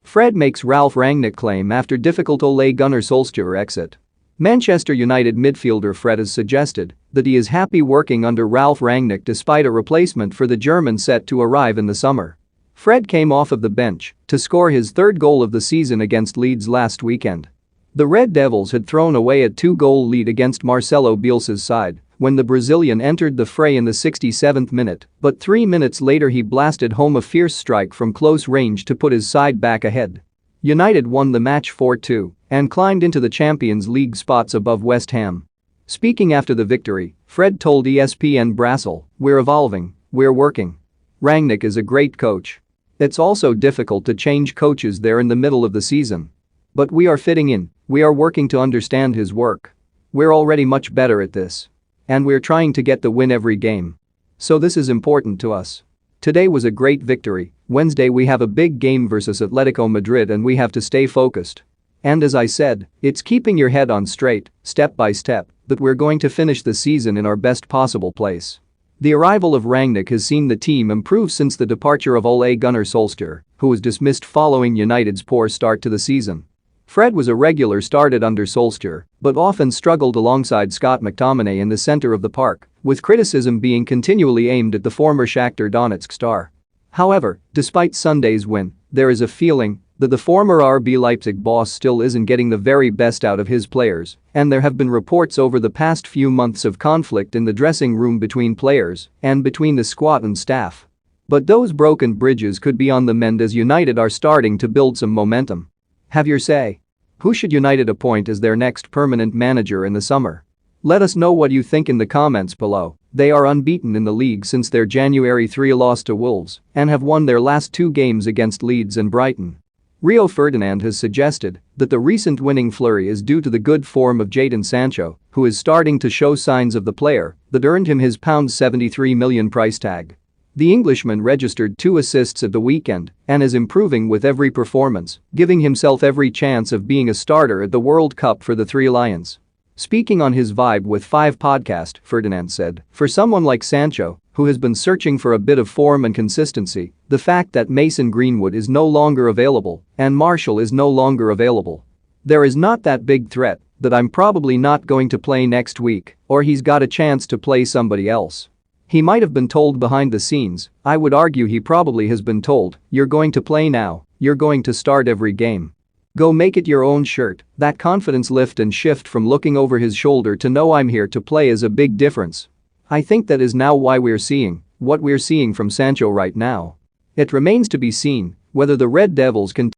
Fred makes Ralf Rangnick claim after difficult Ole Gunnar Solskjaer exit. Manchester United midfielder Fred has suggested that he is happy working under Ralf Rangnick despite a replacement for the German set to arrive in the summer. Fred came off of the bench to score his third goal of the season against Leeds last weekend. The Red Devils had thrown away a 2-goal lead against Marcelo Bielsa's side when the Brazilian entered the fray in the 67th minute, but 3 minutes later he blasted home a fierce strike from close range to put his side back ahead. United won the match 4-2 and climbed into the Champions League spots above West Ham. Speaking after the victory, Fred told ESPN Brasil, "We're evolving, we're working. Rangnick is a great coach. It's also difficult to change coaches there in the middle of the season. But we are fitting in, we are working to understand his work. We're already much better at this. And we're trying to get the win every game. So this is important to us. Today was a great victory. Wednesday we have a big game versus Atletico Madrid and we have to stay focused. And as I said, it's keeping your head on straight, step by step, that we're going to finish the season in our best possible place." The arrival of Rangnick has seen the team improve since the departure of Ole Gunnar Solskjaer, who was dismissed following United's poor start to the season. Fred was a regular started under Solskjaer, but often struggled alongside Scott McTominay in the center of the park, with criticism being continually aimed at the former Shakhtar Donetsk star. However, despite Sunday's win, there is a feeling that the former RB Leipzig boss still isn't getting the very best out of his players, and there have been reports over the past few months of conflict in the dressing room between players and between the squad and staff. But those broken bridges could be on the mend as United are starting to build some momentum. Have your say. Who should United appoint as their next permanent manager in the summer? Let us know what you think in the comments below. They are unbeaten in the league since their January 3 loss to Wolves and have won their last 2 games against Leeds and Brighton. Rio Ferdinand has suggested that the recent winning flurry is due to the good form of Jadon Sancho, who is starting to show signs of the player that earned him his £73 million price tag. The Englishman registered 2 assists at the weekend and is improving with every performance, giving himself every chance of being a starter at the World Cup for the Three Lions. Speaking on his Vibe with 5 podcast, Ferdinand said, "For someone like Sancho, who has been searching for a bit of form and consistency, the fact that Mason Greenwood is no longer available and Martial is no longer available. There is not that big threat that I'm probably not going to play next week or he's got a chance to play somebody else. He might have been told behind the scenes. I would argue he probably has been told, you're going to play now, you're going to start every game. Go make it your own shirt." That confidence lift and shift from looking over his shoulder to know I'm here to play is a big difference. I think that is now why we're seeing what we're seeing from Sancho right now. It remains to be seen whether the Red Devils can